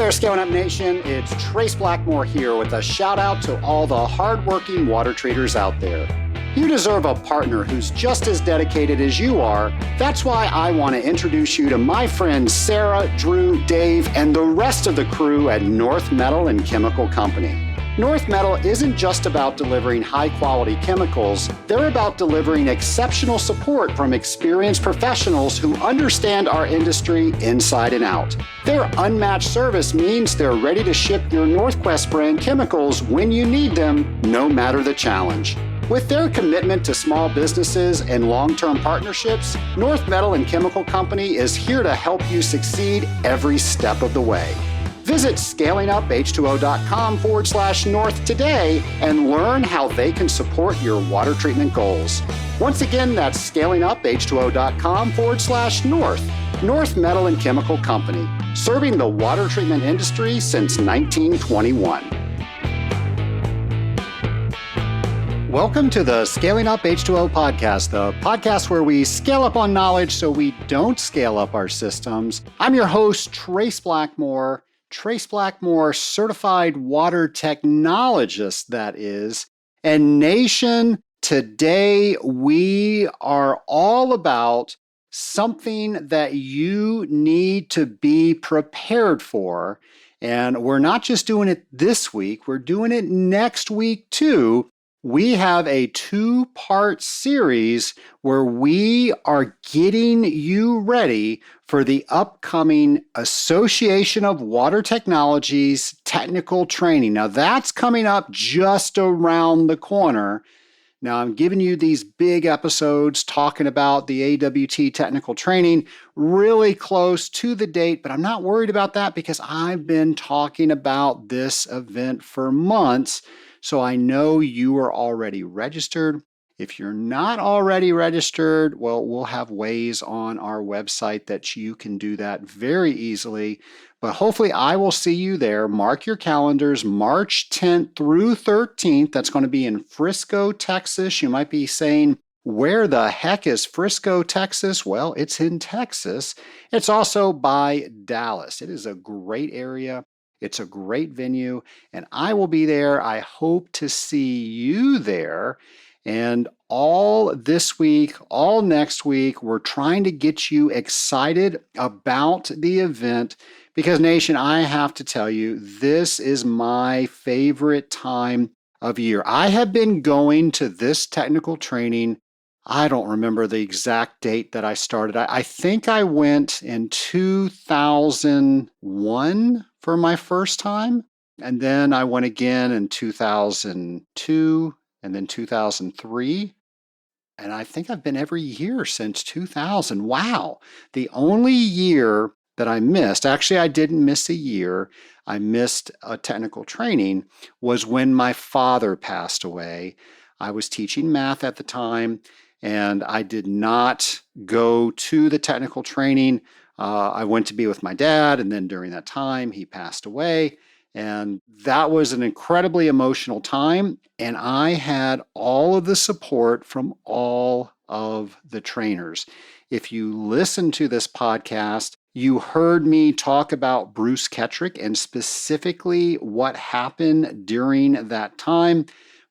there, Scaling Up Nation. It's Trace Blackmore here with a shout out to all the hardworking water treaters out there. You deserve a partner who's just as dedicated as you are. That's why I want to introduce you to my friends Sarah, Drew, Dave, and the rest of the crew at North Metal and Chemical Company. North Metal isn't just about delivering high-quality chemicals. They're about delivering exceptional support from experienced professionals who understand our industry inside and out. Their unmatched service means they're ready to ship your Northwest brand chemicals when you need them, no matter the challenge. With their commitment to small businesses and long-term partnerships, North Metal and Chemical Company is here to help you succeed every step of the way. Visit scalinguph2o.com/north today and learn how they can support your water treatment goals. Once again, that's scalinguph2o.com/north. North Metal and Chemical Company, serving the water treatment industry since 1921. Welcome to the Scaling Up H2O podcast, the podcast where we scale up on knowledge so we don't scale up our systems. I'm your host, Trace Blackmore. Trace Blackmore, certified water technologist, that is. And Nation, today we are all about something that you need to be prepared for. And we're not just doing it this week, we're doing it next week too. We have a two-part series where we are getting you ready for the upcoming Association of Water Technologies technical training. Now that's coming up just around the corner. Now I'm giving you these big episodes talking about the AWT technical training really close to the date, but I'm not worried about that because I've been talking about this event for months. So I know you are already registered. If you're not already registered, well, we'll have ways on our website that you can do that very easily. But hopefully I will see you there. Mark your calendars, March 10th through 13th. That's going to be in Frisco, Texas. You might be saying, where the heck is Frisco, Texas? Well, it's in Texas. It's also by Dallas. It is a great area. It's a great venue, and I will be there. I hope to see you there. And all this week, all next week, we're trying to get you excited about the event because, Nation, I have to tell you, this is my favorite time of year. I have been going to this technical training. I don't remember the exact date that I started. I think I went in 2001 for my first time. And then I went again in 2002 and then 2003. And I think I've been every year since 2000. Wow. The only year that I missed, actually I didn't miss a year, I missed a technical training, was when my father passed away. I was teaching math at the time, and I did not go to the technical training. I went to be with my dad, and then during that time, he passed away. And that was an incredibly emotional time. And I had all of the support from all of the trainers. If you listen to this podcast, you heard me talk about Bruce Kettrick and specifically what happened during that time.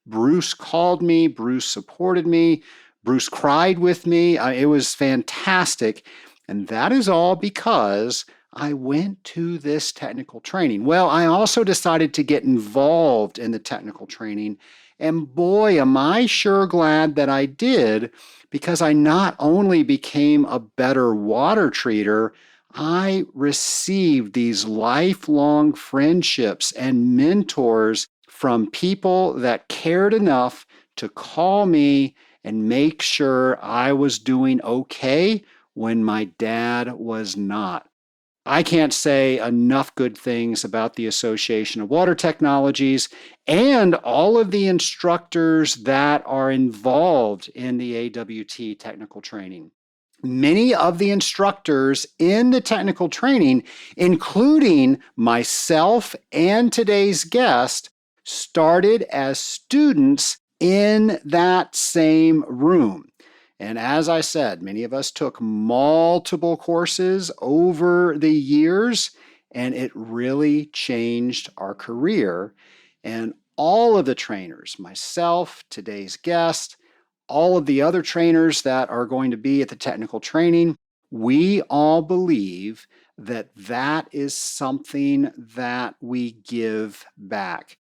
Bruce called me, Bruce supported me, Bruce cried with me. It was fantastic. And that is all because I went to this technical training. Well, I also decided to get involved in the technical training. And boy, am I sure glad that I did, because I not only became a better water treater, I received these lifelong friendships and mentors from people that cared enough to call me and make sure I was doing okay when my dad was not. I can't say enough good things about the Association of Water Technologies and all of the instructors that are involved in the AWT technical training. Many of the instructors in the technical training, including myself and today's guest, started as students in that same room. And as I said, many of us took multiple courses over the years, and it really changed our career. And all of the trainers, myself, today's guest, all of the other trainers that are going to be at the technical training, we all believe that that is something that we give back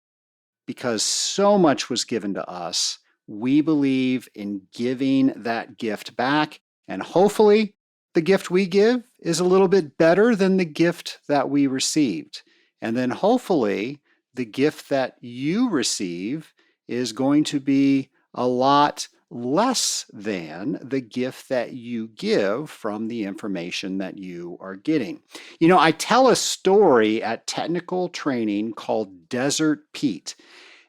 because so much was given to us. We believe in giving that gift back, and hopefully, the gift we give is a little bit better than the gift that we received. And then hopefully, the gift that you receive is going to be a lot less than the gift that you give from the information that you are getting. You know, I tell a story at technical training called Desert Pete.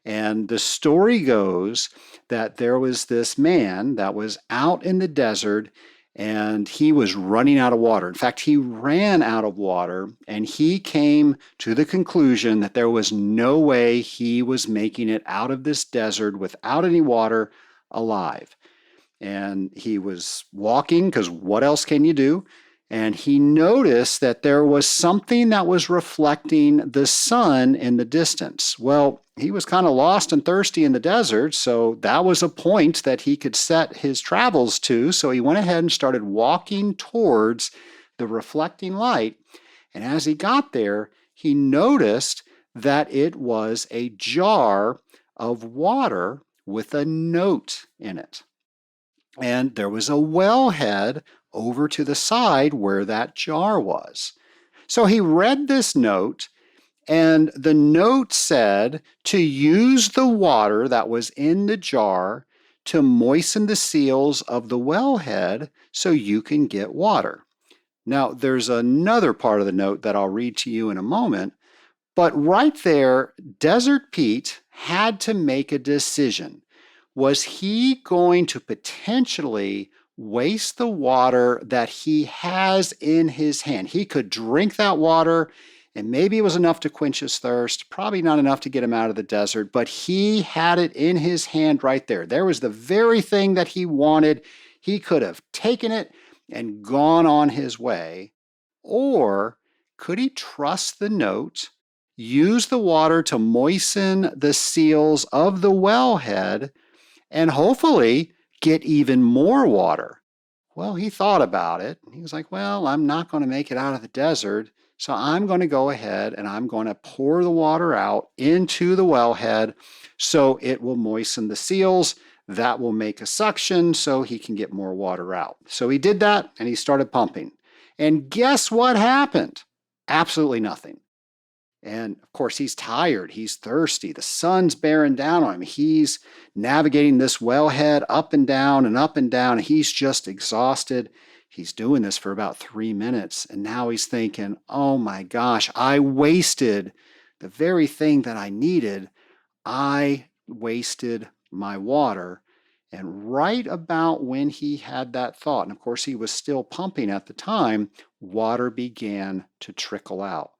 And the story goes that there was this man that was out in the desert and he was running out of water. In fact, he ran out of water and he came to the conclusion that there was no way he was making it out of this desert without any water alive. And he was walking because what else can you do? And he noticed that there was something that was reflecting the sun in the distance. Well, he was kind of lost and thirsty in the desert, so that was a point that he could set his travels to. So he went ahead and started walking towards the reflecting light. And as he got there, he noticed that it was a jar of water with a note in it. And there was a wellhead over to the side where that jar was. So he read this note, and the note said to use the water that was in the jar to moisten the seals of the wellhead so you can get water. Now, there's another part of the note that I'll read to you in a moment, but right there, Desert Pete had to make a decision. Was he going to potentially waste the water that he has in his hand? He could drink that water, and maybe it was enough to quench his thirst, probably not enough to get him out of the desert, but he had it in his hand right there. There was the very thing that he wanted. He could have taken it and gone on his way. Or could he trust the note, use the water to moisten the seals of the wellhead, and hopefully get even more water? Well, he thought about it. He was like, well, I'm not going to make it out of the desert, so I'm going to go ahead and I'm going to pour the water out into the wellhead so it will moisten the seals. That will make a suction so he can get more water out. So he did that and he started pumping. And guess what happened? Absolutely nothing. And of course, he's tired, he's thirsty, the sun's bearing down on him. He's navigating this wellhead up and down and up and down. And he's just exhausted. He's doing this for about 3 minutes. And now he's thinking, oh my gosh, I wasted the very thing that I needed. I wasted my water. And right about when he had that thought, and of course, he was still pumping at the time, water began to trickle out.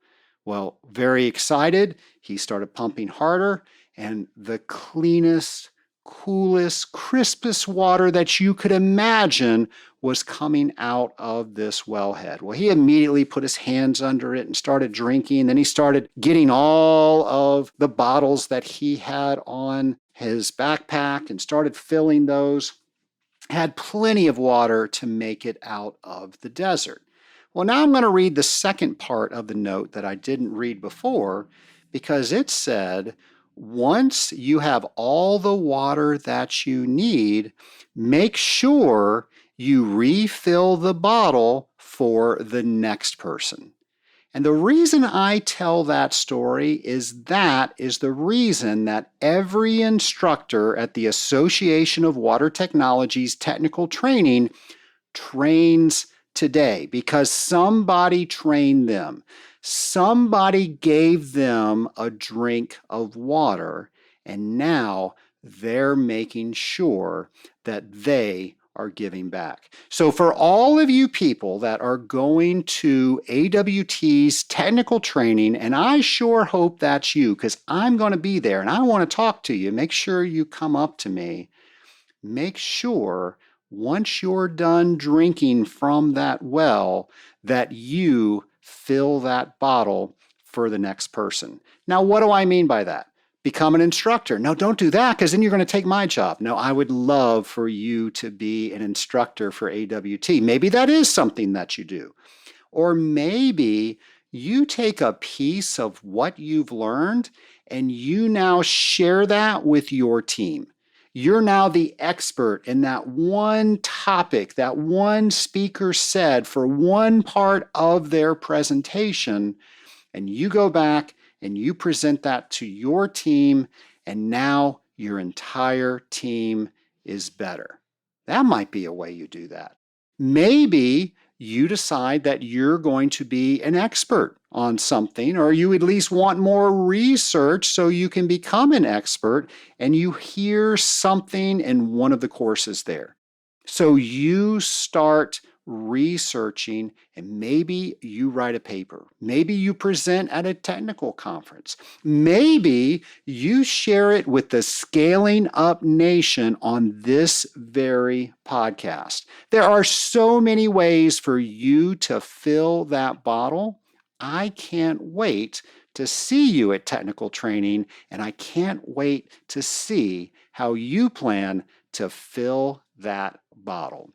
Well, very excited, he started pumping harder, and the cleanest, coolest, crispest water that you could imagine was coming out of this wellhead. Well, he immediately put his hands under it and started drinking. Then he started getting all of the bottles that he had on his backpack and started filling those. Had plenty of water to make it out of the desert. Well, now I'm going to read the second part of the note that I didn't read before because it said, once you have all the water that you need, make sure you refill the bottle for the next person. And the reason I tell that story is that is the reason that every instructor at the Association of Water Technologies Technical Training trains today, because somebody trained them. Somebody gave them a drink of water, and now they're making sure that they are giving back. So for all of you people that are going to AWT's technical training, and I sure hope that's you, because I'm going to be there and I want to talk to you, make sure you come up to me. Make sure once you're done drinking from that well that you fill that bottle for the next person. Now, what do I mean by that? Become an instructor. No, don't do that because then you're going to take my job. No, I would love for you to be an instructor for AWT. Maybe that is something that you do. Or maybe you take a piece of what you've learned and you now share that with your team. You're now the expert in that one topic that one speaker said for one part of their presentation, and you go back and you present that to your team, and now your entire team is better. That might be a way you do that. Maybe you decide that you're going to be an expert on something, or you at least want more research so you can become an expert, and you hear something in one of the courses there. So you start researching, and maybe you write a paper. Maybe you present at a technical conference. Maybe you share it with the Scaling Up Nation on this very podcast. There are so many ways for you to fill that bottle. I can't wait to see you at technical training, and I can't wait to see how you plan to fill that bottle.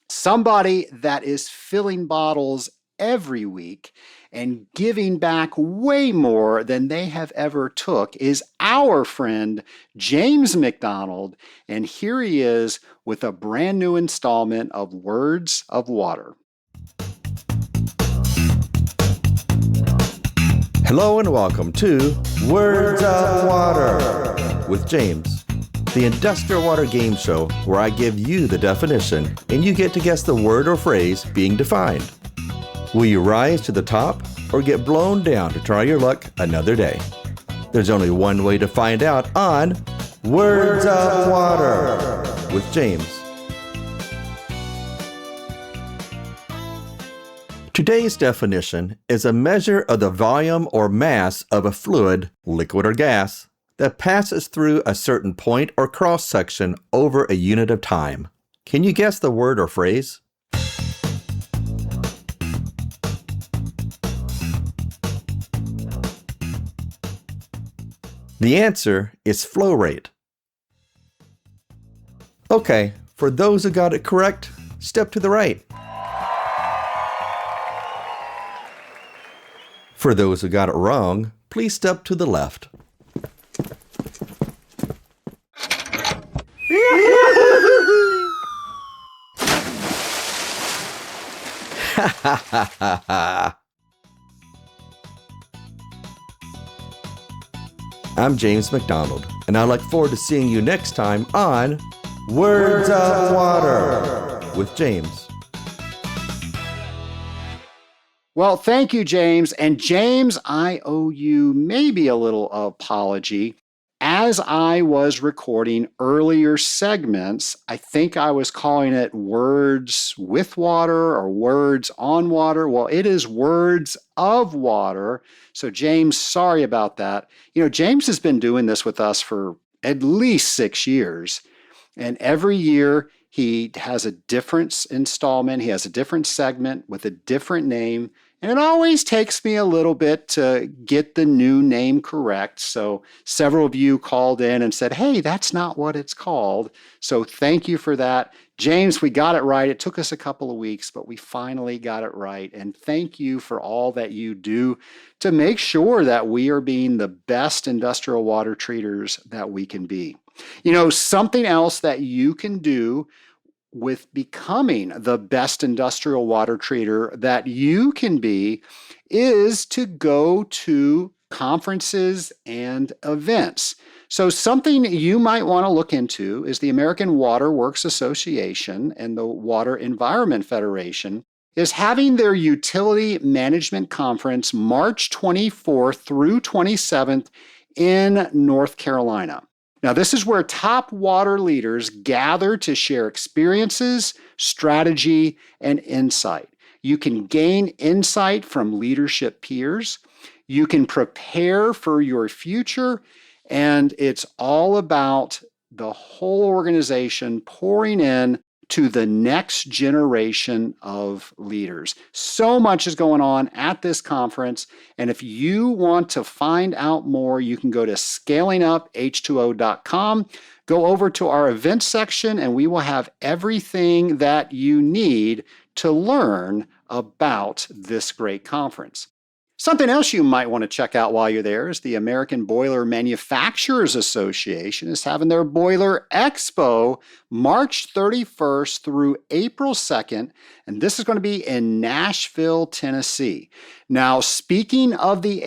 Somebody that is filling bottles every week and giving back way more than they have ever took is our friend James McDonald, and here he is with a brand new installment of Words of Water. Hello and welcome to Words of Water with James, the industrial water game show where I give you the definition and you get to guess the word or phrase being defined. Will you rise to the top or get blown down to try your luck another day? There's only one way to find out on Words of Water with James. Today's definition is a measure of the volume or mass of a fluid, liquid or gas, that passes through a certain point or cross-section over a unit of time. Can you guess the word or phrase? The answer is flow rate. Okay, for those who got it correct, step to the right. For those who got it wrong, please step to the left. I'm James McDonald, and I look forward to seeing you next time on Words of Water with James. Well, thank you, James. And James, I owe you maybe a little apology. As I was recording earlier segments, I think I was calling it Words with Water or Words on Water. Well, it is Words of Water. So, James, sorry about that. James has been doing this with us for at least 6 years. And every year he has a different installment. He has a different segment with a different name. And it always takes me a little bit to get the new name correct. So several of you called in and said, hey, that's not what it's called. So thank you for that. James, we got it right. It took us a couple of weeks, but we finally got it right. And thank you for all that you do to make sure that we are being the best industrial water treaters that we can be. Something else that you can do with becoming the best industrial water treater that you can be is to go to conferences and events. So something you might want to look into is the American Water Works Association and the Water Environment Federation is having their Utility Management Conference March 24th through 27th in North Carolina. Now, this is where top water leaders gather to share experiences, strategy, and insight. You can gain insight from leadership peers. You can prepare for your future, and it's all about the whole organization pouring in to the next generation of leaders. So much is going on at this conference. And if you want to find out more, you can go to scalinguph2o.com, go over to our events section, and we will have everything that you need to learn about this great conference. Something else you might want to check out while you're there is the American Boiler Manufacturers Association is having their Boiler Expo March 31st through April 2nd, and this is going to be in Nashville, Tennessee. Now, speaking of the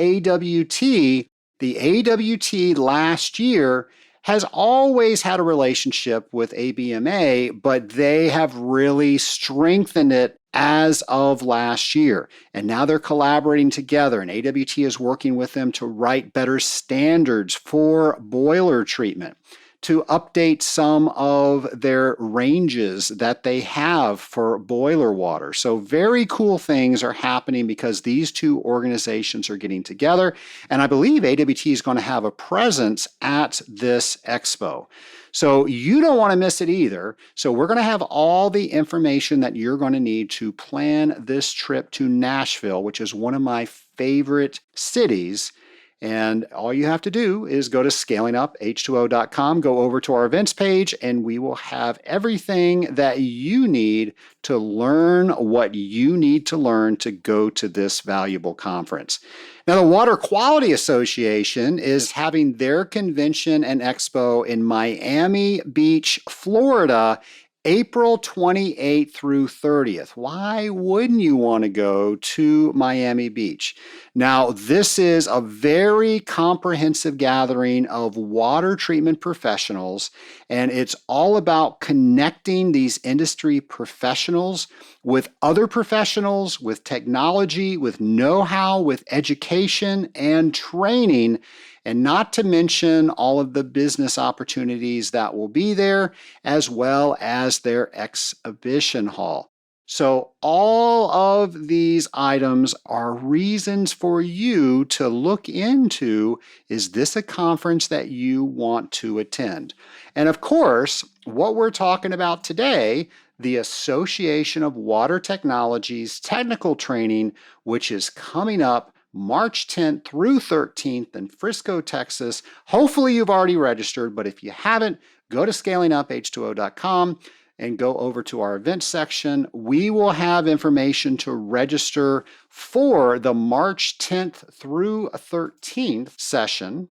AWT last year has always had a relationship with ABMA, but they have really strengthened it as of last year. And now they're collaborating together, and AWT is working with them to write better standards for boiler treatment, to update some of their ranges that they have for boiler water. So very cool things are happening because these two organizations are getting together. And I believe AWT is going to have a presence at this expo. So you don't want to miss it either. So we're going to have all the information that you're going to need to plan this trip to Nashville, which is one of my favorite cities. And all you have to do is go to scalinguph2o.com, go over to our events page, and we will have everything that you need to learn what you need to learn to go to this valuable conference. Now, the Water Quality Association is having their convention and expo in Miami Beach, Florida, April 28th through 30th. Why wouldn't you want to go to Miami Beach? Now, this is a very comprehensive gathering of water treatment professionals, and it's all about connecting these industry professionals with other professionals, with technology, with know-how, with education and training, and not to mention all of the business opportunities that will be there, as well as their exhibition hall. So all of these items are reasons for you to look into, is this a conference that you want to attend? And of course, what we're talking about today, the Association of Water Technologies Technical Training, which is coming up March 10th through 13th in Frisco, Texas. Hopefully you've already registered, but if you haven't, go to scalinguph2o.com and go over to our events section. We will have information to register for the March 10th through 13th session,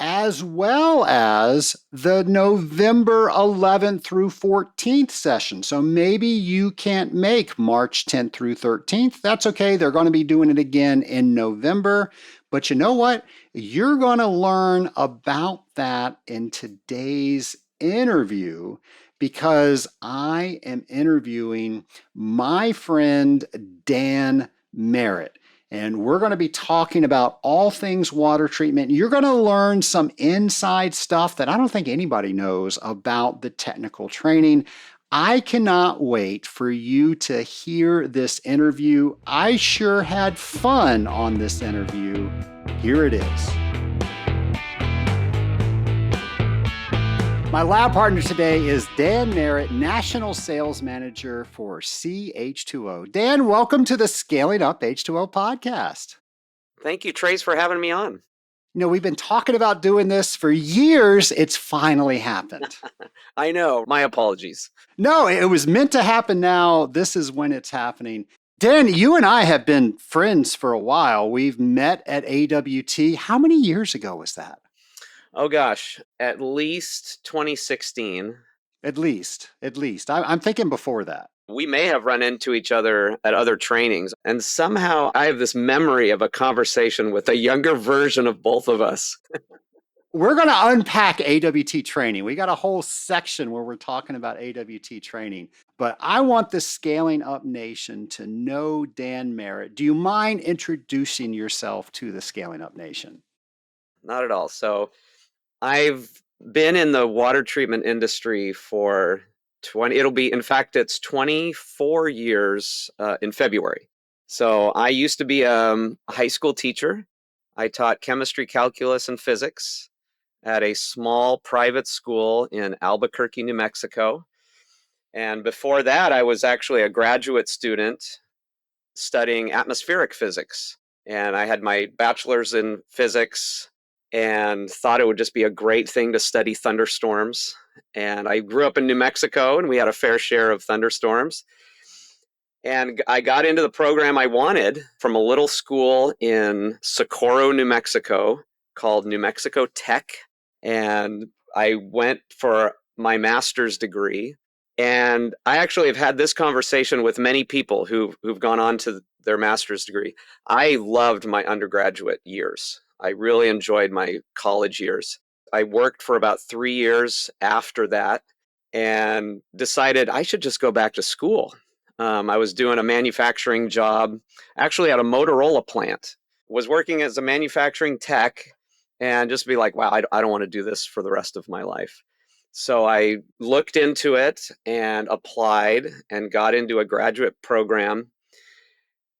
as well as the November 11th through 14th session. So maybe you can't make March 10th through 13th. That's okay. They're going to be doing it again in November. But you know what? You're going to learn about that in today's interview, because I am interviewing my friend Dan Merritt. And we're going to be talking about all things water treatment. You're going to learn some inside stuff that I don't think anybody knows about the technical training. I cannot wait for you to hear this interview. I sure had fun on this interview. Here it is. My lab partner today is Dan Merritt, National Sales Manager for CH2O. Dan, welcome to the Scaling Up H2O podcast. Thank you, Trace, for having me on. You know, we've been talking about doing this for years. It's finally happened. I know. My apologies. No, it was meant to happen now. This is when it's happening. Dan, you and I have been friends for a while. We've met at AWT. How many years ago was that? Oh, gosh. At least 2016. At least. I'm thinking before that. We may have run into each other at other trainings. And somehow I have this memory of a conversation with a younger version of both of us. We're going to unpack AWT training. We got a whole section where we're talking about AWT training. But I want the Scaling Up Nation to know Dan Merritt. Do you mind introducing yourself to the Scaling Up Nation? Not at all. So I've been in the water treatment industry for it's 24 years in February. So I used to be a high school teacher. I taught chemistry, calculus, and physics at a small private school in Albuquerque, New Mexico. And before that, I was actually a graduate student studying atmospheric physics. And I had my bachelor's in physics and thought it would just be a great thing to study thunderstorms. And I grew up in New Mexico, and we had a fair share of thunderstorms. And I got into the program I wanted from a little school in Socorro, New Mexico called New Mexico Tech. And I went for my master's degree. And I actually have had this conversation with many people who've gone on to their master's degree. I loved my undergraduate years. I really enjoyed my college years. I worked for about 3 years after that and decided I should just go back to school. I was doing a manufacturing job, actually at a Motorola plant, was working as a manufacturing tech, and just be like, wow, I don't want to do this for the rest of my life. So I looked into it and applied and got into a graduate program.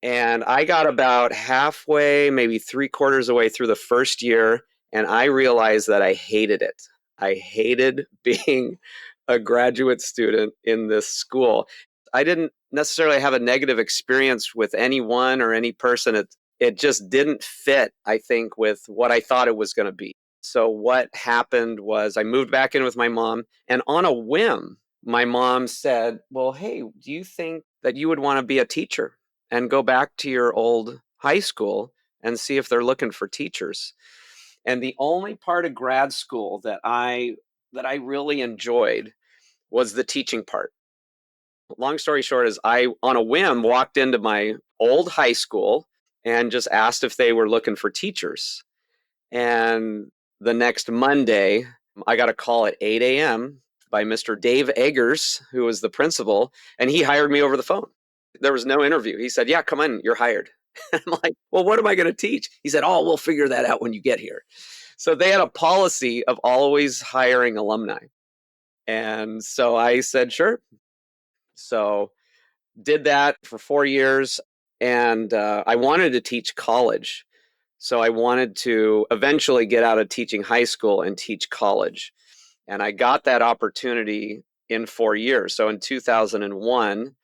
And I got about halfway, maybe 3/4 away through the first year, and I realized that I hated it. I hated being a graduate student in this school. I didn't necessarily have a negative experience with anyone or any person. It just didn't fit, I think, with what I thought it was going to be. So what happened was I moved back in with my mom, and on a whim, my mom said, well, hey, do you think that you would want to be a teacher and go back to your old high school and see if they're looking for teachers? And the only part of grad school that I really enjoyed was the teaching part. Long story short is I, on a whim, walked into my old high school and just asked if they were looking for teachers. And the next Monday, I got a call at 8 a.m. by Mr. Dave Eggers, who was the principal, and he hired me over the phone. There was no interview. He said, yeah, come on, you're hired. I'm like, well, what am I going to teach? He said, oh, we'll figure that out when you get here. So they had a policy of always hiring alumni. And so I said, sure. So did that for 4 years, and I wanted to teach college. So I wanted to eventually get out of teaching high school and teach college. And I got that opportunity in 4 years. So in 2001,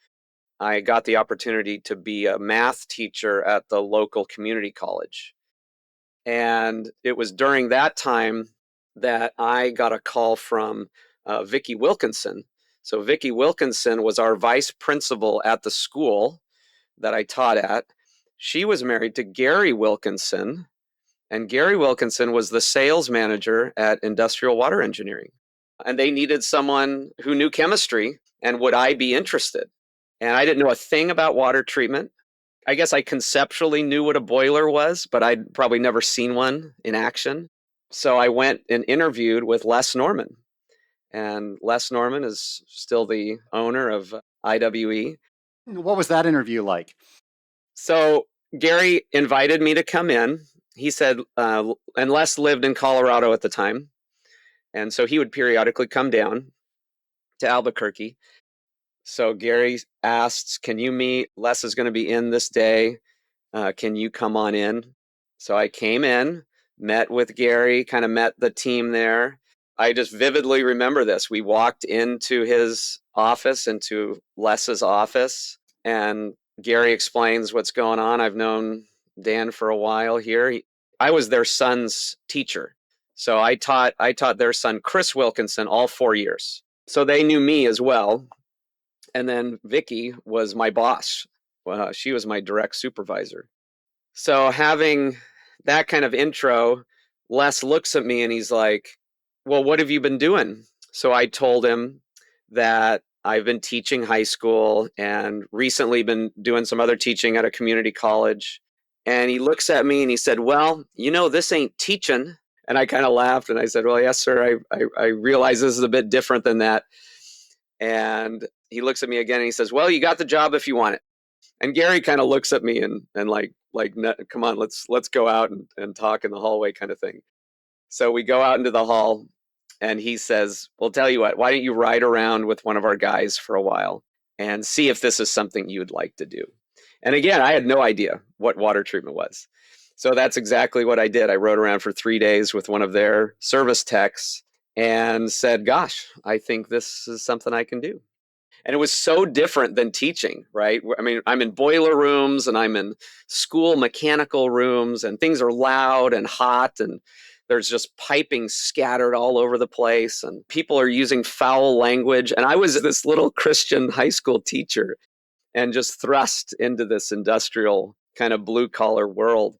I got the opportunity to be a math teacher at the local community college. And it was during that time that I got a call from Vicki Wilkinson. So Vicki Wilkinson was our vice principal at the school that I taught at. She was married to Gary Wilkinson, and Gary Wilkinson was the sales manager at Industrial Water Engineering. And they needed someone who knew chemistry, and would I be interested? And I didn't know a thing about water treatment. I guess I conceptually knew what a boiler was, but I'd probably never seen one in action. So I went and interviewed with Les Norman. And Les Norman is still the owner of IWE. What was that interview like? So Gary invited me to come in. He said, and Les lived in Colorado at the time. And so he would periodically come down to Albuquerque. So Gary asked, can you meet? Les is going to be in this day. Can you come on in? So I came in, met with Gary, kind of met the team there. I just vividly remember this. We walked into his office, into Les's office, and Gary explains what's going on. I've known Dan for a while here. I was their son's teacher. So I taught their son, Chris Wilkinson, all 4 years. So they knew me as well. And then Vicki was my boss. She was my direct supervisor. So having that kind of intro, Les looks at me and he's like, well, what have you been doing? So I told him that I've been teaching high school and recently been doing some other teaching at a community college. And he looks at me and he said, well, this ain't teaching. And I kind of laughed and I said, well, yes, sir. I realize this is a bit different than that. And he looks at me again and he says, well, you got the job if you want it. And Gary kind of looks at me and like, come on, let's go out and talk in the hallway kind of thing. So we go out into the hall and he says, well, tell you what, why don't you ride around with one of our guys for a while and see if this is something you'd like to do? And again, I had no idea what water treatment was. So that's exactly what I did. I rode around for 3 days with one of their service techs and said, gosh, I think this is something I can do. And it was so different than teaching, right? I mean, I'm in boiler rooms and I'm in school mechanical rooms, and things are loud and hot, and there's just piping scattered all over the place, and people are using foul language. And I was this little Christian high school teacher and just thrust into this industrial kind of blue collar world.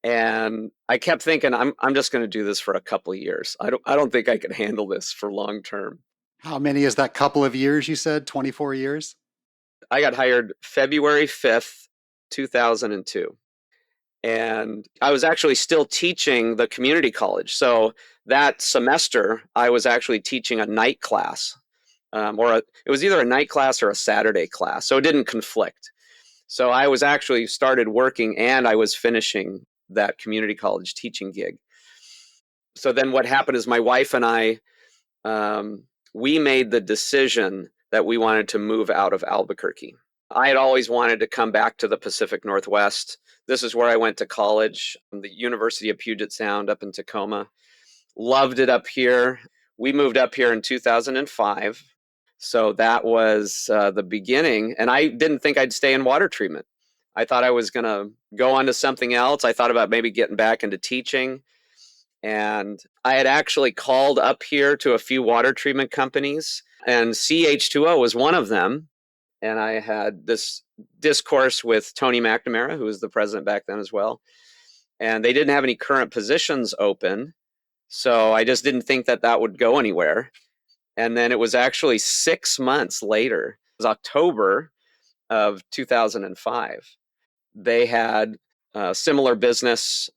And I kept thinking, I'm just going to do this for a couple of years. I don't think I can handle this for long term. How many is that couple of years you said? 24 years? I got hired February 5th, 2002. And I was actually still teaching the community college. So that semester, I was actually teaching a night class, it was either a night class or a Saturday class. So it didn't conflict. So I was actually started working and I was finishing that community college teaching gig. So then what happened is my wife and I, we made the decision that we wanted to move out of Albuquerque. I had always wanted to come back to the Pacific Northwest. This is where I went to college, the University of Puget Sound up in Tacoma. Loved it up here. We moved up here in 2005. So that was the beginning. And I didn't think I'd stay in water treatment. I thought I was going to go on to something else. I thought about maybe getting back into teaching. And I had actually called up here to a few water treatment companies, and CH2O was one of them. And I had this discourse with Tony McNamara, who was the president back then as well. And they didn't have any current positions open. So I just didn't think that that would go anywhere. And then it was actually 6 months later, it was October of 2005. They had similar business,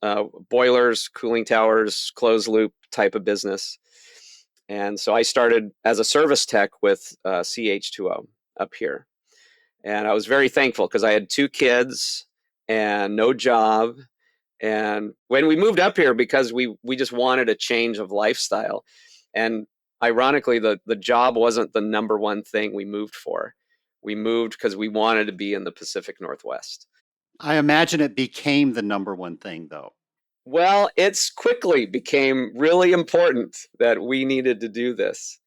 boilers, cooling towers, closed loop type of business. And so I started as a service tech with CH2O up here. And I was very thankful because I had 2 kids and no job. And when we moved up here, because we just wanted a change of lifestyle. And ironically, the job wasn't the number one thing we moved for. We moved because we wanted to be in the Pacific Northwest. I imagine it became the number one thing, though. Well, it's quickly became really important that we needed to do this.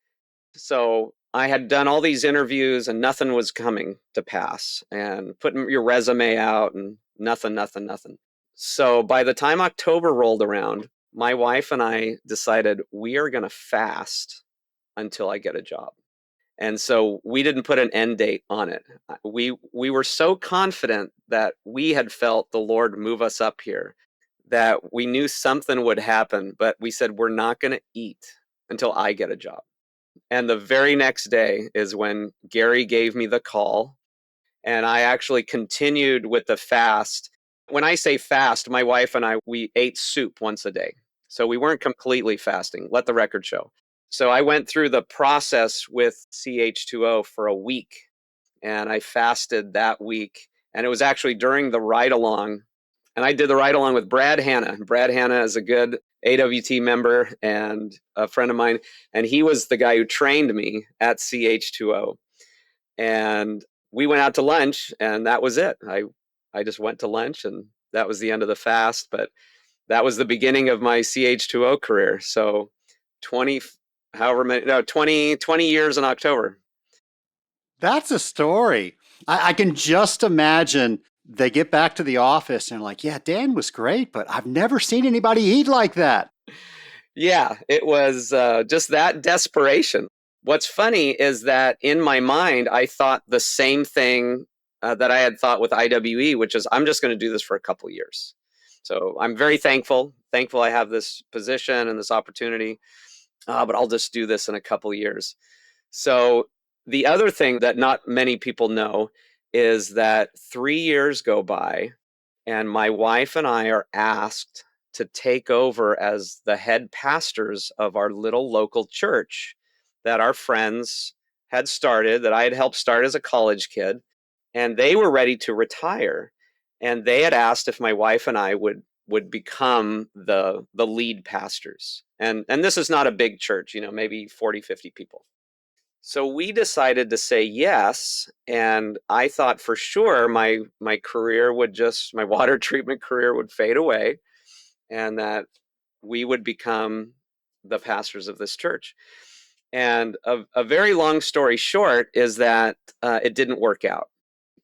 So I had done all these interviews and nothing was coming to pass, and putting your resume out and nothing, nothing, nothing. So by the time October rolled around, my wife and I decided we are going to fast until I get a job. And so we didn't put an end date on it. We were so confident that we had felt the Lord move us up here that we knew something would happen, but we said we're not going to eat until I get a job. And the very next day is when Gary gave me the call, and I actually continued with the fast. When I say fast, my wife and I, we ate soup once a day. So we weren't completely fasting, let the record show. So I went through the process with CH2O for a week, and I fasted that week. And it was actually during the ride along, and I did the ride along with Brad Hanna. Brad Hanna is a good AWT member and a friend of mine, and he was the guy who trained me at CH2O. And we went out to lunch, and that was it. I just went to lunch, and that was the end of the fast. But that was the beginning of my CH2O career. So 20, however many, no, 20 years in October. That's a story. I can just imagine they get back to the office and like, yeah, Dan was great, but I've never seen anybody eat like that. Yeah, it was just that desperation. What's funny is that in my mind, I thought the same thing that I had thought with IWE, which is I'm just going to do this for a couple of years. So I'm very thankful I have this position and this opportunity, but I'll just do this in a couple of years. So the other thing that not many people know is that 3 years go by, and my wife and I are asked to take over as the head pastors of our little local church that our friends had started, that I had helped start as a college kid. And they were ready to retire. And they had asked if my wife and I would become the lead pastors. And this is not a big church, maybe 40, 50 people. So we decided to say yes, and I thought for sure my career would my water treatment career would fade away, and that we would become the pastors of this church. And a very long story short is that it didn't work out.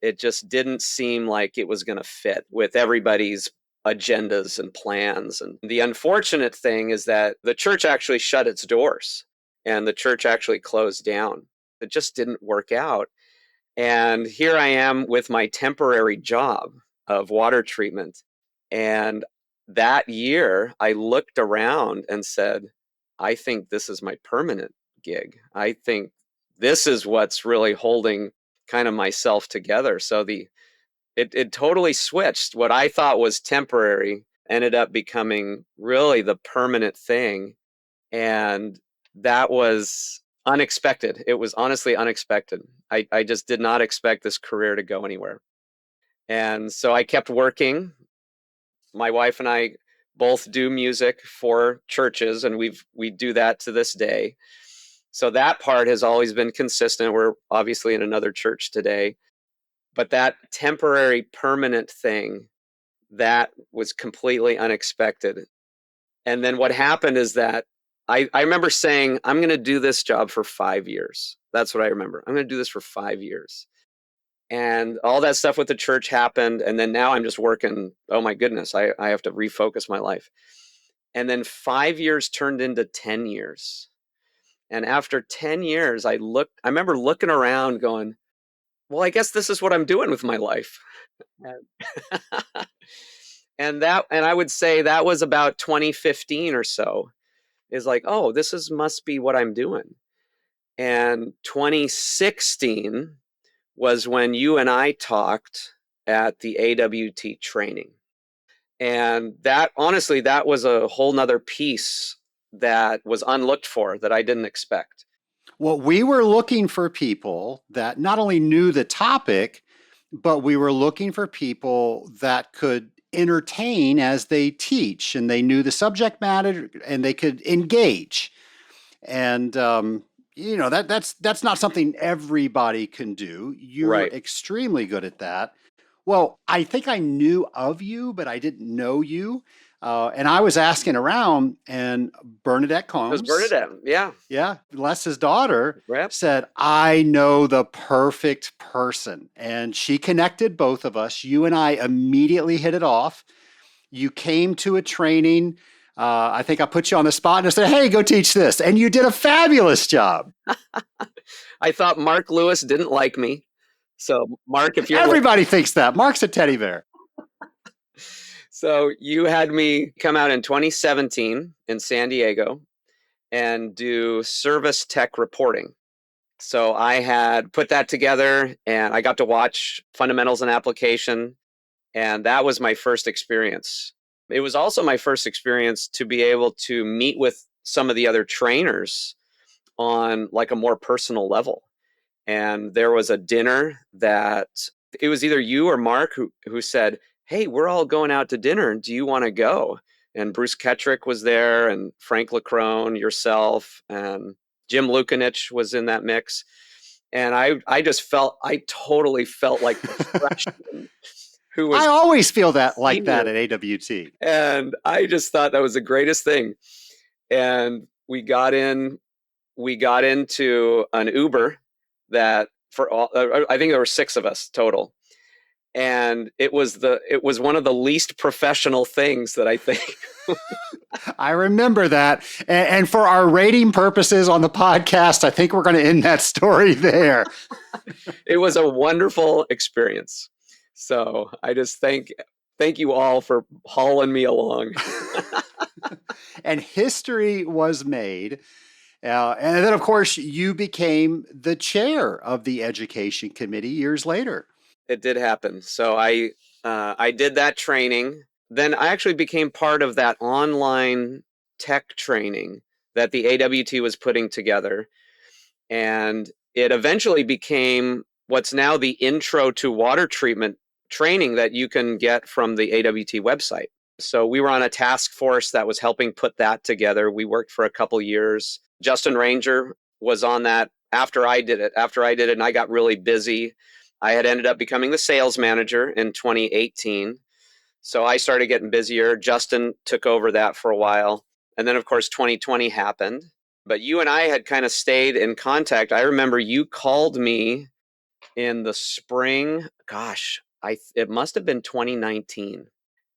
It just didn't seem like it was going to fit with everybody's agendas and plans. And the unfortunate thing is that the church actually shut its doors and the church actually closed down. It just didn't work out. And here I am with my temporary job of water treatment. And that year, I looked around and said, I think this is my permanent gig. I think this is what's really holding kind of myself together. So it totally switched. What I thought was temporary ended up becoming really the permanent thing. And that was unexpected. It was honestly unexpected. I just did not expect this career to go anywhere. And so I kept working. My wife and I both do music for churches, and we do that to this day. So that part has always been consistent. We're obviously in another church today, but that temporary permanent thing, that was completely unexpected. And then what happened is that I remember saying, I'm going to do this job for 5 years. That's what I remember. I'm going to do this for 5 years. And all that stuff with the church happened. And then now I'm just working. Oh my goodness, I have to refocus my life. And then 5 years turned into 10 years. And after 10 years, I remember looking around going, well, I guess this is what I'm doing with my life. And I would say that was about 2015 or so, is like, oh, must be what I'm doing. And 2016 was when you and I talked at the AWT training. And that, honestly, that was a whole nother piece that was unlooked for that I didn't expect. Well, we were looking for people that not only knew the topic, but we were looking for people that could entertain as they teach and they knew the subject matter and they could engage. And that's not something everybody can do. You're Right. extremely good at that. Well, I think I knew of you, but I didn't know you. And I was asking around, and Bernadette It was Combs, Bernadette. Yeah. yeah, Les's daughter, Yep. said, I know the perfect person. And she connected both of us. You and I immediately hit it off. You came to a training. I think I put you on the spot and I said, hey, go teach this. And you did a fabulous job. I thought Mark Lewis didn't like me. So, Mark, if you're Everybody thinks that. Mark's a teddy bear. so you had me come out in 2017 in San Diego and do service tech reporting. So I had put that together and I got to watch fundamentals and application. And that was my first experience. It was also my first experience to be able to meet with some of the other trainers on like a more personal level. And there was a dinner that it was either you or Mark who said, hey, we're all going out to dinner. Do you want to go? And Bruce Ketrick was there, and Frank Lacrone, yourself, and Jim Lukanich was in that mix. And I totally felt like a freshman who I was always feel that like senior. that at AWT. And I just thought that was the greatest thing. And we got into an Uber that for all, I think there were 6 of us total. And it was one of the least professional things that I think. I remember that. And for our rating purposes on the podcast, I think we're going to end that story there. It was a wonderful experience. So I just thank you all for hauling me along. And history was made. And then, of course, you became the chair of the education committee years later. It did happen. So I did that training. Then I actually became part of that online tech training that the AWT was putting together. And it eventually became what's now the intro to water treatment training that you can get from the AWT website. So we were on a task force that was helping put that together. We worked for a couple years. Justin Ranger was on that after I did it. And I got really busy. I had ended up becoming the sales manager in 2018. So I started getting busier. Justin took over that for a while. And then, of course, 2020 happened. But you and I had kind of stayed in contact. I remember you called me in the spring. Gosh, it must have been 2019.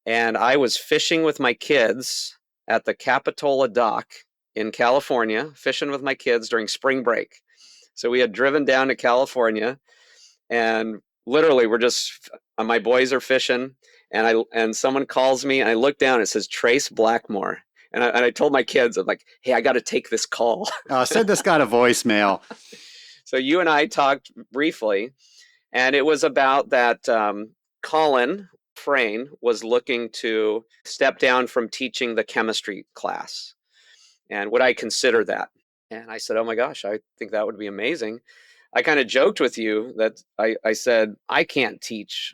And I was fishing with my kids at the Capitola Dock in California, fishing with my kids during spring break. So we had driven down to California, and literally we're just my boys are fishing, and someone calls me, and I look down, it says Trace Blackmore. And I told my kids, I'm like, hey, I got to take this call. Send this guy a voicemail. So you and I talked briefly, and it was about that Colin Frayne was looking to step down from teaching the chemistry class. And would I consider that? And I said, oh my gosh, I think that would be amazing. I kind of joked with you that I said, I can't teach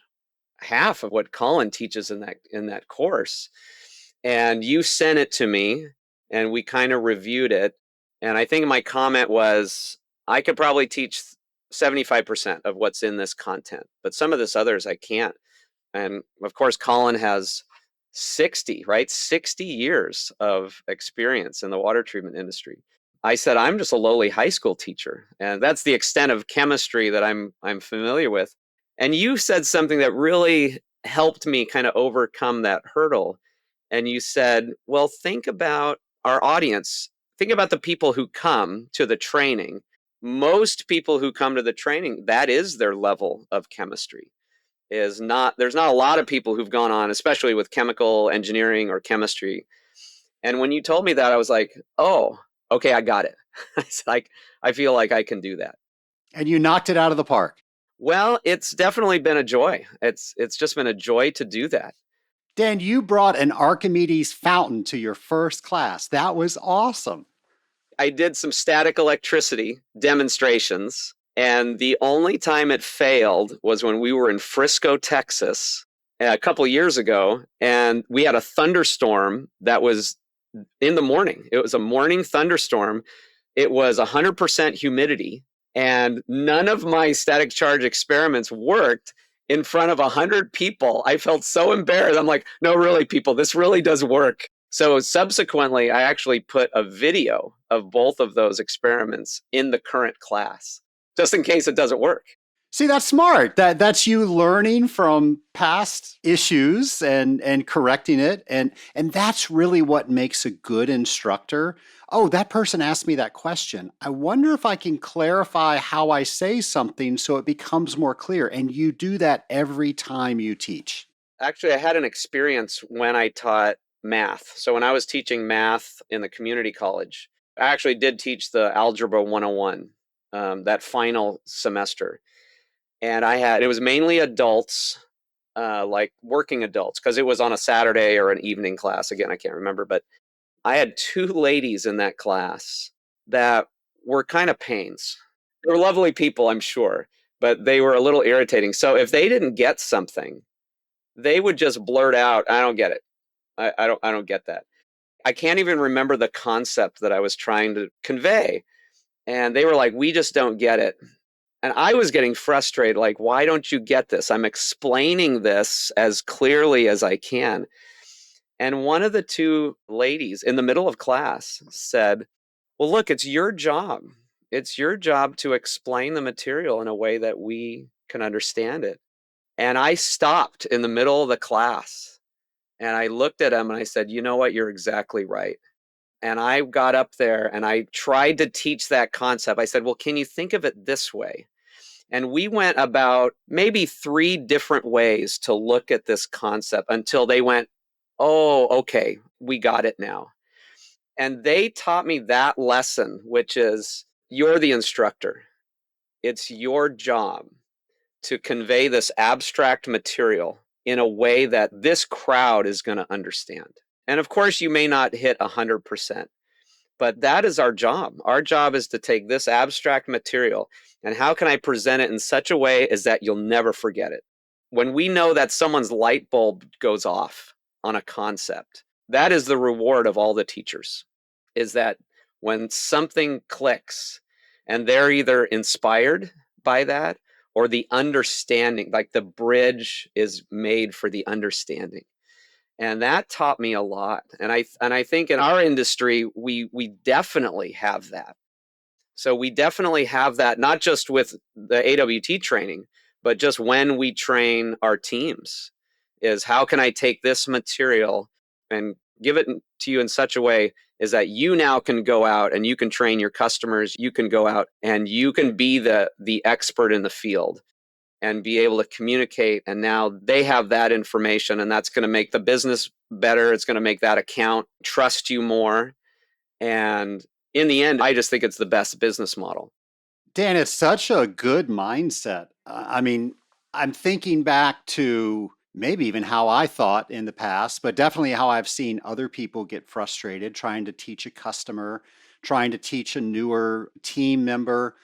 half of what Colin teaches in that course. And you sent it to me, and we kind of reviewed it. And I think my comment was, I could probably teach 75% of what's in this content, but some of this others I can't. And of course, Colin has 60, right? 60 years of experience in the water treatment industry. I said, I'm just a lowly high school teacher, and that's the extent of chemistry that I'm familiar with. And you said something that really helped me kind of overcome that hurdle. And you said, well, think about our audience. Think about the people who come to the training. Most people who come to the training, that is their level of chemistry. There's not a lot of people who've gone on, especially with chemical engineering or chemistry. And when you told me that, I was like, oh, okay, I got it. It's like, I feel like I can do that. And you knocked it out of the park. Well, it's definitely been a joy. It's just been a joy to do that. Dan, you brought an Archimedes fountain to your first class. That was awesome. I did some static electricity demonstrations, and the only time it failed was when we were in Frisco, Texas, a couple years ago, and we had a thunderstorm that was in the morning. It was a morning thunderstorm. It was 100% humidity, and none of my static charge experiments worked in front of 100 people. I felt so embarrassed. I'm like, no, really, people, this really does work. So subsequently, I actually put a video of both of those experiments in the current class, just in case it doesn't work. See, that's smart. That's you learning from past issues and correcting it. And that's really what makes a good instructor. Oh, that person asked me that question. I wonder if I can clarify how I say something so it becomes more clear. And you do that every time you teach. Actually, I had an experience when I taught math. So when I was teaching math in the community college, I actually did teach the Algebra 101, that final semester. And it was mainly adults, like working adults, because it was on a Saturday or an evening class. Again, I can't remember, but I had two ladies in that class that were kind of pains. They were lovely people, I'm sure, but they were a little irritating. So if they didn't get something, they would just blurt out, I don't get it. I don't get that. I can't even remember the concept that I was trying to convey. And they were like, we just don't get it. And I was getting frustrated, like, why don't you get this? I'm explaining this as clearly as I can. And one of the two ladies in the middle of class said, well, look, it's your job. It's your job to explain the material in a way that we can understand it. And I stopped in the middle of the class, and I looked at him and I said, you know what? You're exactly right. And I got up there and I tried to teach that concept. I said, well, can you think of it this way? And we went about maybe 3 different ways to look at this concept until they went, oh, okay, we got it now. And they taught me that lesson, which is you're the instructor. It's your job to convey this abstract material in a way that this crowd is going to understand. And of course, you may not hit 100%, but that is our job. Our job is to take this abstract material, and how can I present it in such a way as that you'll never forget it? When we know that someone's light bulb goes off on a concept, that is the reward of all the teachers, is that when something clicks and they're either inspired by that or the understanding, like the bridge is made for the understanding. And that taught me a lot. And I think in our industry, we definitely have that. So we definitely have that, not just with the AWT training, but just when we train our teams, is how can I take this material and give it to you in such a way is that you now can go out and you can train your customers, you can go out and you can be the expert in the field and be able to communicate, and now they have that information, and that's going to make the business better. It's going to make that account trust you more, and in the end, I just think it's the best business model. Dan, it's such a good mindset. I mean, I'm thinking back to maybe even how I thought in the past, but definitely how I've seen other people get frustrated trying to teach a customer, trying to teach a newer team member.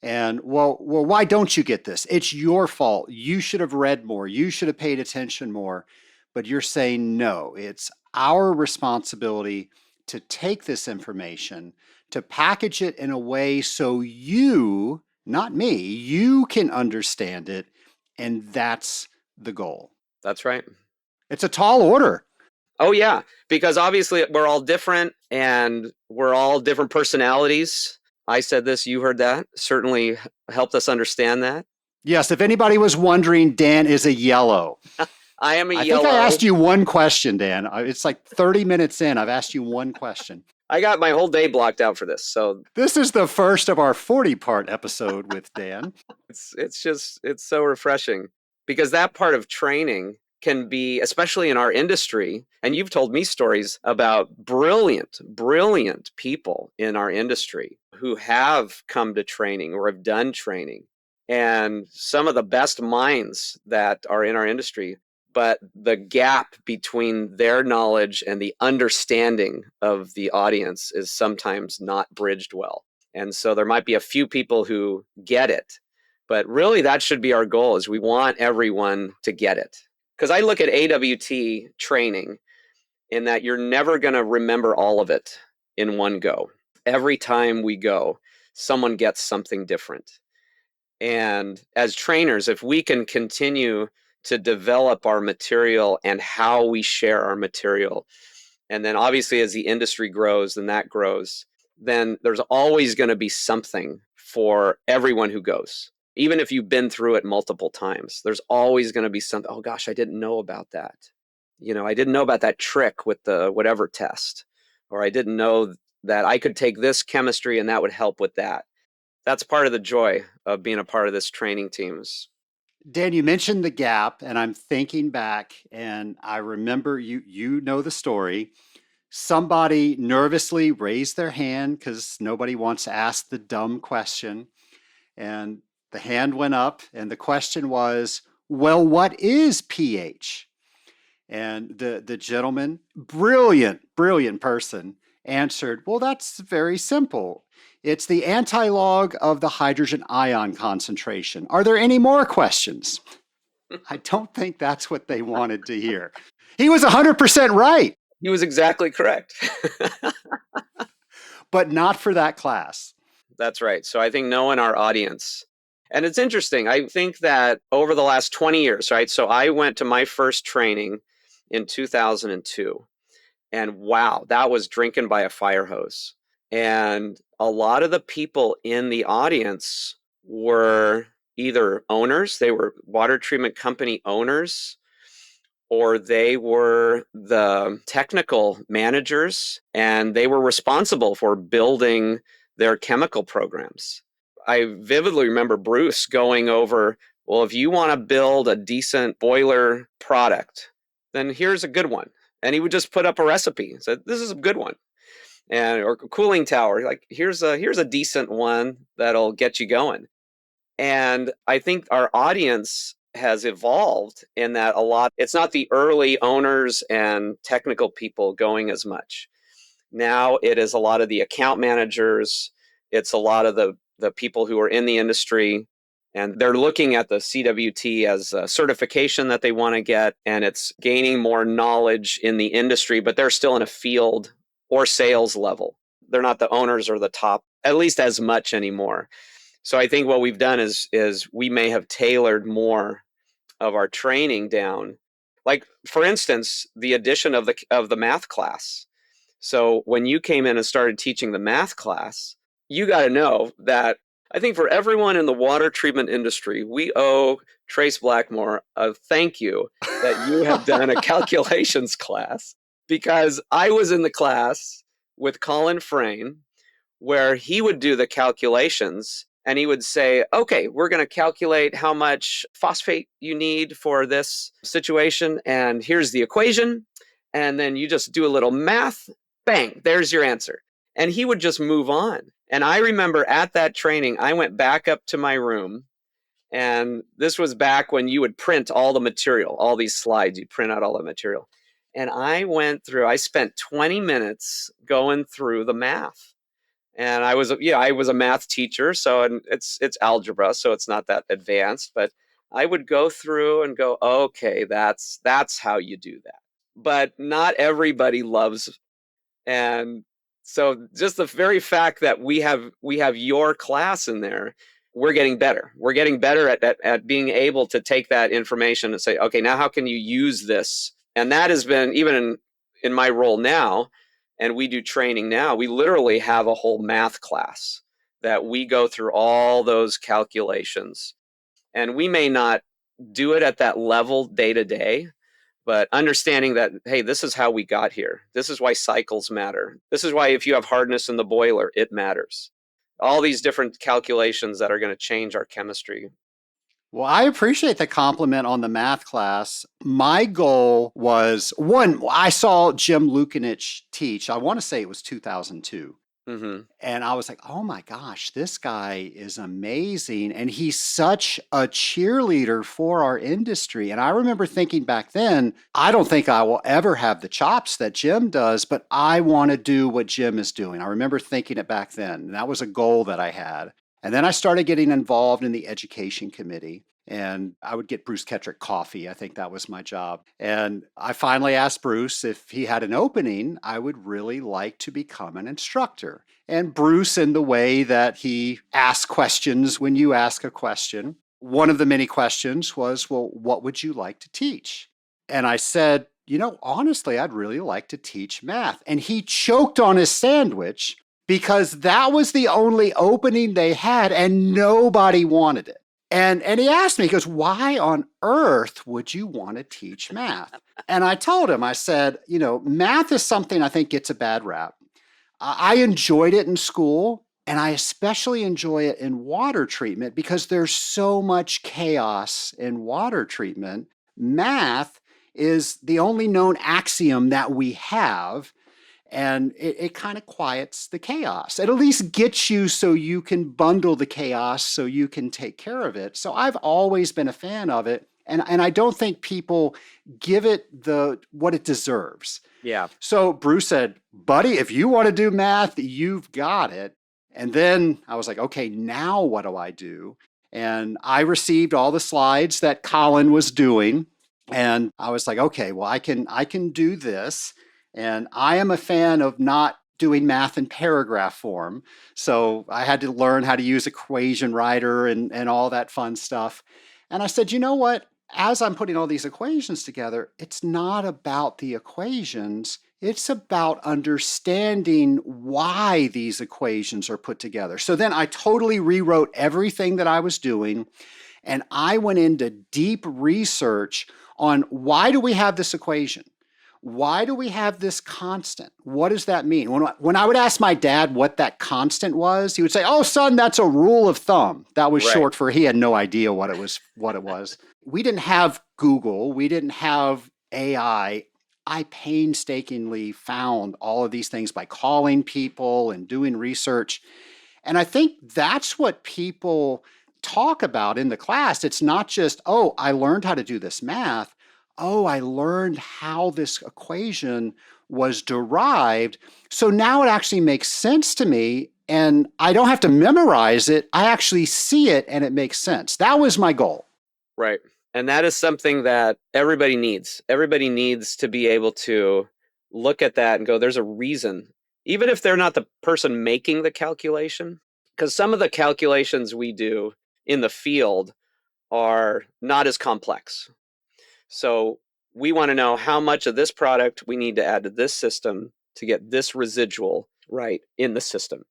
And well, why don't you get this? It's your fault. You should have read more. You should have paid attention more. But you're saying no, it's our responsibility to take this information, to package it in a way so you, not me, you can understand it. And that's the goal. That's right. It's a tall order. Oh, yeah, because obviously we're all different and we're all different personalities. I said this, you heard that. Certainly helped us understand that. Yes, if anybody was wondering, Dan is a yellow. I am a I think I yellow. asked you one question, Dan. It's like 30 minutes in. I've asked you one question. I got my whole day blocked out for this. So This is the first of our 40-part episode with Dan. it's so refreshing because that part of training can be, especially in our industry, and you've told me stories about brilliant people in our industry who have come to training or have done training, and some of the best minds that are in our industry, but the gap between their knowledge and the understanding of the audience is sometimes not bridged well. And so there might be a few people who get it, but really that should be our goal, is we want everyone to get it. Because I look at AWT training in that you're never going to remember all of it in one go. Every time we go, someone gets something different. And as trainers, if we can continue to develop our material and how we share our material, and then obviously as the industry grows and that grows, then there's always going to be something for everyone who goes. Even if you've been through it multiple times, there's always going to be something. Oh gosh, I didn't know about that. I didn't know about that trick with the whatever test, or I didn't know that I could take this chemistry and that would help with that. That's part of the joy of being a part of this training teams. Dan, you mentioned the gap, and I'm thinking back, and I remember you know the story. Somebody nervously raised their hand because nobody wants to ask the dumb question. And the hand went up, and the question was, well, what is pH? And the gentleman, brilliant person, answered, well, that's very simple. It's the antilog of the hydrogen ion concentration. Are there any more questions? I don't think that's what they wanted to hear. He was 100% right, He was exactly correct. but not for that class. That's right. So I think knowing our audience. And it's interesting. I think that over the last 20 years, right? So I went to my first training in 2002. And wow, that was drinking by a fire hose. And a lot of the people in the audience were either owners, they were water treatment company owners, or they were the technical managers, and they were responsible for building their chemical programs. I vividly remember Bruce going over, well, if you want to build a decent boiler product, then here's a good one. And he would just put up a recipe. Said, this is a good one. Or a cooling tower, like here's a decent one that'll get you going. And I think our audience has evolved in that a lot. It's not the early owners and technical people going as much. Now it is a lot of the account managers. It's a lot of the people who are in the industry, and they're looking at the CWT as a certification that they want to get, and it's gaining more knowledge in the industry, but they're still in a field or sales level. They're not the owners or the top, at least as much anymore. So I think what we've done is we may have tailored more of our training down, Like, for instance, the addition of the math class. So when you came in and started teaching the math class, you got to know that I think for everyone in the water treatment industry, we owe Trace Blackmore a thank you that you have done a calculations class, because I was in the class with Colin Frayne where he would do the calculations and he would say, okay, we're going to calculate how much phosphate you need for this situation. And here's the equation. And then you just do a little math. Bang, there's your answer. And he would just move on. And I remember at that training, I went back up to my room. And this was back when you would print all the material, all these slides, you'd print out all the material. And I spent 20 minutes going through the math. And I was a math teacher, so and it's algebra, so it's not that advanced, but I would go through and go, okay, that's how you do that. But not everybody loves, and so just the very fact that we have your class in there, we're getting better. We're getting better at being able to take that information and say, okay, now how can you use this? And that has been even in my role now, and we do training now, we literally have a whole math class that we go through all those calculations. And we may not do it at that level day to day, but understanding that, hey, this is how we got here. This is why cycles matter. This is why if you have hardness in the boiler, it matters. All these different calculations that are going to change our chemistry. Well, I appreciate the compliment on the math class. My goal was one, I saw Jim Lukanich teach, I want to say it was 2002. Mm-hmm. And I was like, oh my gosh, this guy is amazing. And he's such a cheerleader for our industry. And I remember thinking back then, I don't think I will ever have the chops that Jim does, but I want to do what Jim is doing. I remember thinking it back then. And that was a goal that I had. And then I started getting involved in the education committee. And I would get Bruce Kettrick coffee. I think that was my job. And I finally asked Bruce if he had an opening. I would really like to become an instructor. And Bruce, in the way that he asks questions when you ask a question, one of the many questions was, well, what would you like to teach? And I said, honestly, I'd really like to teach math. And he choked on his sandwich because that was the only opening they had and nobody wanted it. And he asked me, he goes, why on earth would you want to teach math? And I told him, I said, math is something I think gets a bad rap. I enjoyed it in school, and I especially enjoy it in water treatment because there's so much chaos in water treatment. Math is the only known axiom that we have. And it kind of quiets the chaos. It at least gets you so you can bundle the chaos so you can take care of it. So I've always been a fan of it. And I don't think people give it what it deserves. Yeah. So Bruce said, buddy, if you want to do math, you've got it. And then I was like, okay, now what do I do? And I received all the slides that Colin was doing. And I was like, okay, well, I can do this. And I am a fan of not doing math in paragraph form. So I had to learn how to use equation writer and all that fun stuff. And I said, you know what? As I'm putting all these equations together, it's not about the equations. It's about understanding why these equations are put together. So then I totally rewrote everything that I was doing. And I went into deep research on why do we have this equation? Why do we have this constant? What does that mean? When I would ask my dad what that constant was, he would say, oh, son, that's a rule of thumb. That was Right. short for he had no idea what it was. We didn't have Google. We didn't have AI. I painstakingly found all of these things by calling people and doing research. And I think that's what people talk about in the class. It's not just, oh, I learned how to do this math. Oh, I learned how this equation was derived. So now it actually makes sense to me. And I don't have to memorize it. I actually see it and it makes sense. That was my goal. Right. And that is something that everybody needs. Everybody needs to be able to look at that and go, there's a reason, even if they're not the person making the calculation, because some of the calculations we do in the field are not as complex. So we want to know how much of this product we need to add to this system to get this residual right in the system.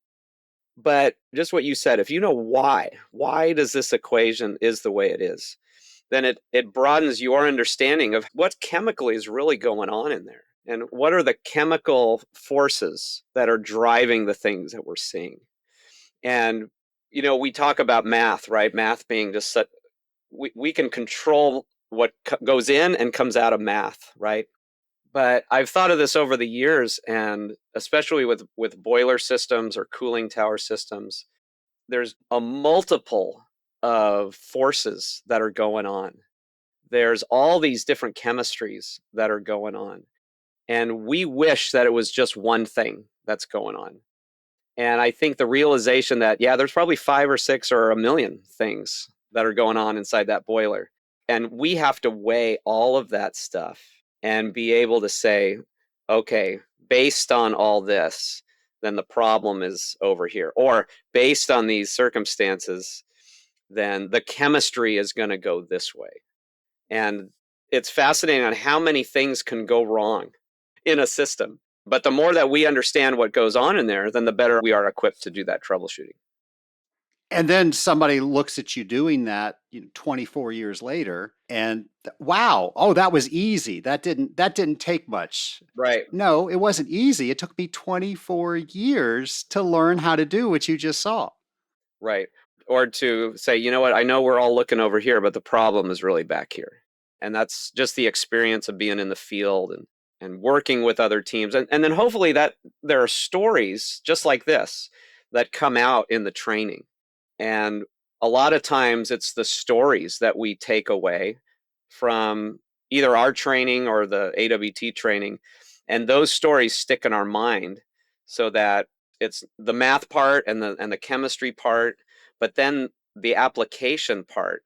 But just what you said, if you know why does this equation is the way it is, then it broadens your understanding of what chemically is really going on in there. And what are the chemical forces that are driving the things that we're seeing? And, we talk about math, right? Math being just such, we can control what goes in and comes out of math, right? But I've thought of this over the years, and especially with boiler systems or cooling tower systems, there's a multiple of forces that are going on. There's all these different chemistries that are going on. And we wish that it was just one thing that's going on. And I think the realization that, yeah, there's probably 5 or 6 or a million things that are going on inside that boiler. And we have to weigh all of that stuff and be able to say, okay, based on all this, then the problem is over here. Or based on these circumstances, then the chemistry is going to go this way. And it's fascinating on how many things can go wrong in a system. But the more that we understand what goes on in there, then the better we are equipped to do that troubleshooting. And then somebody looks at you doing that, 24 years later, and wow, oh, that was easy. That didn't take much. Right, No, it wasn't easy. It took me 24 years to learn how to do what you just saw. right. Or to say, you know what, I know we're all looking over here, but the problem is really back here. And that's just the experience of being in the field and working with other teams. And then hopefully that there are stories just like this that come out in the training. And a lot of times it's the stories that we take away from either our training or the AWT training. And those stories stick in our mind so that it's the math part and the chemistry part, but then the application part.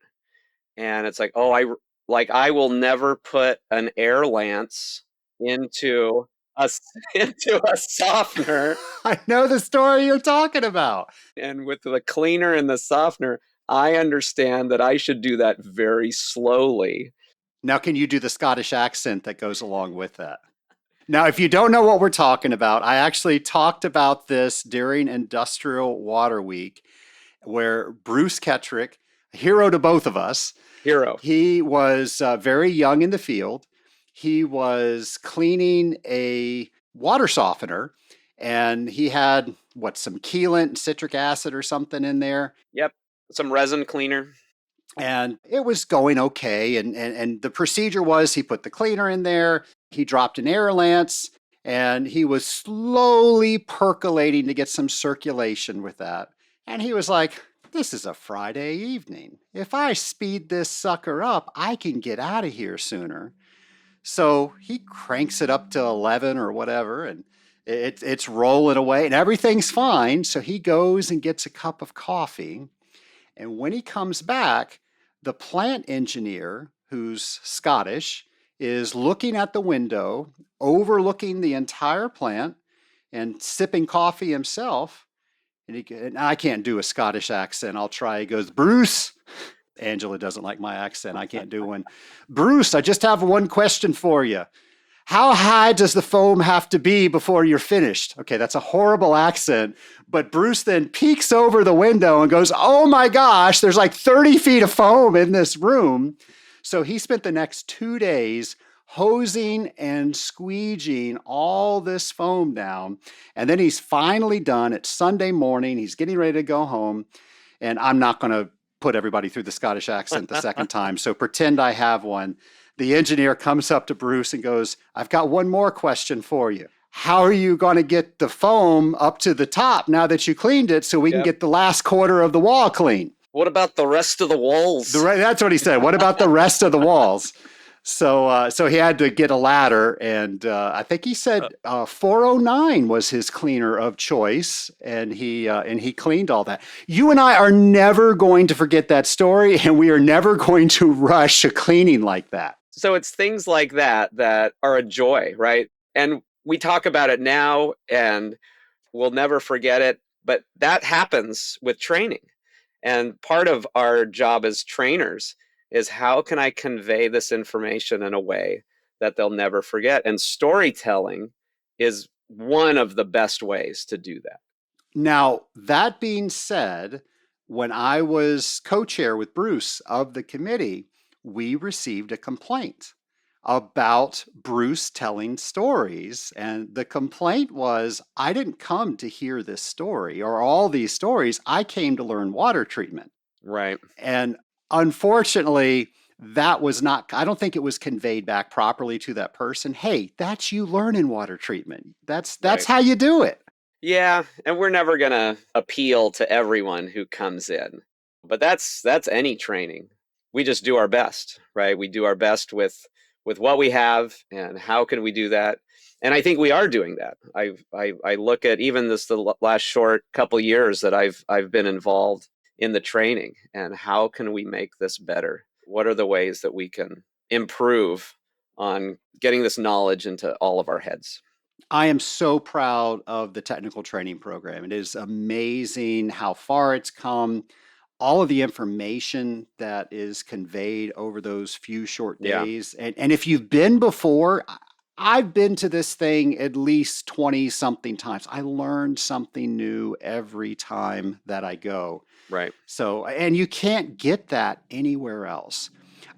And it's like, oh, I will never put an air lance into a into a softener. I know the story you're talking about. And with the cleaner and the softener, I understand that I should do that very slowly. Now, can you do the Scottish accent that goes along with that? Now, if you don't know what we're talking about, I actually talked about this during Industrial Water Week, where Bruce Kettrick, a hero to both of us, Hero. he was very young in the field. He was cleaning a water softener, and he had some chelant, citric acid, or something in there. Yep. Some resin cleaner. And it was going okay. And the procedure was he put the cleaner in there, he dropped an air lance, and he was slowly percolating to get some circulation with that. And he was like, this is a Friday evening. If I speed this sucker up, I can get out of here sooner. So he cranks it up to 11 or whatever, and it's rolling away, and everything's fine. So he goes and gets a cup of coffee. And when he comes back, the plant engineer, who's Scottish, is looking at the window, overlooking the entire plant, and sipping coffee himself. And I can't do a Scottish accent. I'll try. He goes, Bruce. Angela doesn't like my accent. I can't do one. Bruce, I just have one question for you. How high does the foam have to be before you're finished? Okay, that's a horrible accent. But Bruce then peeks over the window and goes, oh my gosh, there's like 30 feet of foam in this room. So he spent the next 2 days hosing and squeegeeing all this foam down. And then he's finally done. It's Sunday morning. He's getting ready to go home. And I'm not going to put everybody through the Scottish accent the second time. So pretend I have one. The engineer comes up to Bruce and goes, I've got one more question for you. How are you going to get the foam up to the top now that you cleaned it so we can get the last quarter of the wall clean? What about the rest of the walls? That's what he said. What about the rest of the walls? So he had to get a ladder, and I think he said 409 was his cleaner of choice, and he cleaned all that. You and I are never going to forget that story, and we are never going to rush a cleaning like that. So it's things like that that are a joy, right? And we talk about it now, and we'll never forget it, but that happens with training. And part of our job as trainers is how can I convey this information in a way that they'll never forget. And storytelling is one of the best ways to do that. Now, that being said, when I was co-chair with Bruce of the committee, we received a complaint about Bruce telling stories. And the complaint was, I didn't come to hear this story or all these stories. I came to learn water treatment. Right. And unfortunately, that was not, I don't think it was conveyed back properly to that person. Hey, that's you learning water treatment. That's Right. how you do it. Yeah, and we're never going to appeal to everyone who comes in. But that's any training. We just do our best, right? We do our best with what we have, and how can we do that? And I think we are doing that. I look at even the last short couple years that I've been involved in the training, and how can we make this better? What are the ways that we can improve on getting this knowledge into all of our heads? I am so proud of the technical training program. It is amazing how far it's come, all of the information that is conveyed over those few short Yeah, days. And if you've been before, I've been to this thing at least 20 something times. I learned something new every time that I go. right. So, and you can't get that anywhere else.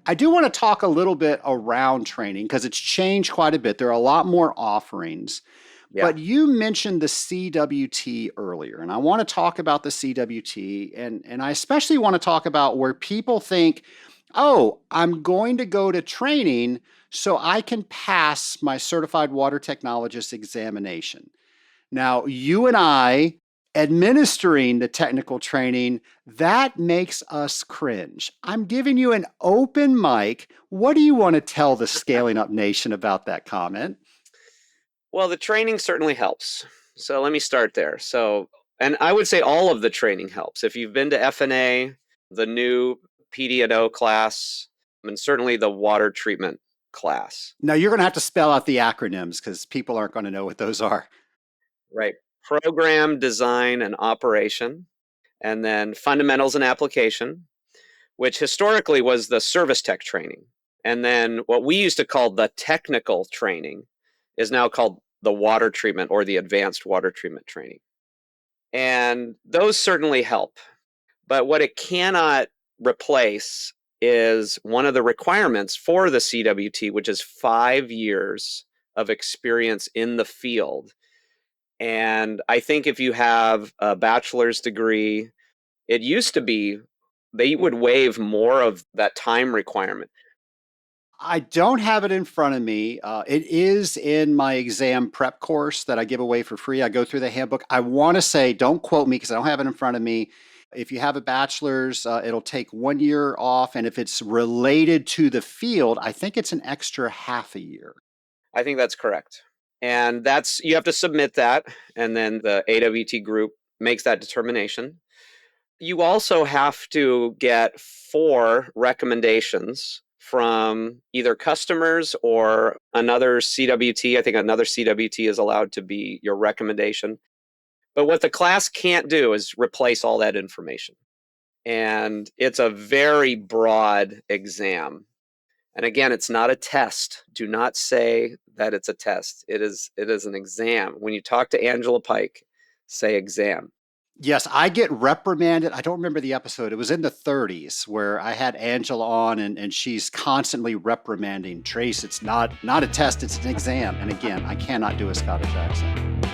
I do want to talk a little bit around training because it's changed quite a bit. There are a lot more offerings. Yeah. But you mentioned the CWT earlier, and I want to talk about the CWT, and I especially want to talk about where people think, oh, I'm going to go to training so I can pass my certified water technologist examination. Now, you and I administering the technical training, that makes us cringe. I'm giving you an open mic. What do you want to tell the Scaling Up Nation about that comment? Well, the training certainly helps. So let me start there. So, and I would say all of the training helps. If you've been to FNA, the new PD&O class, and certainly the water treatment class, Now, you're going to have to spell out the acronyms because people aren't going to know what those are. right? Program, design, and operation, and then fundamentals and application, which historically was the service tech training. And then what we used to call the technical training is now called the water treatment or the advanced water treatment training. And those certainly help. But what it cannot replace is one of the requirements for the CWT, which is 5 years of experience in the field. And I think if you have a bachelor's degree, it used to be they would waive more of that time requirement. I don't have it in front of me. It is in my exam prep course that I give away for free. I go through the handbook. I want to say, don't quote me because I don't have it in front of me. If you have a bachelor's, it'll take 1 year off. And if it's related to the field, I think it's an extra half a year. I think that's correct. And that's, you have to submit that, and then the AWT group makes that determination. You also have to get 4 recommendations from either customers or another CWT. I think another CWT is allowed to be your recommendation. But what the class can't do is replace all that information. And it's a very broad exam. And again, it's not a test. Do not say that it's a test. It is an exam. When you talk to Angela Pike, say exam. Yes, I get reprimanded. I don't remember the episode. It was in the 30s where I had Angela on and she's constantly reprimanding Trace. It's not a test, it's an exam. And again, I cannot do a Scottish accent.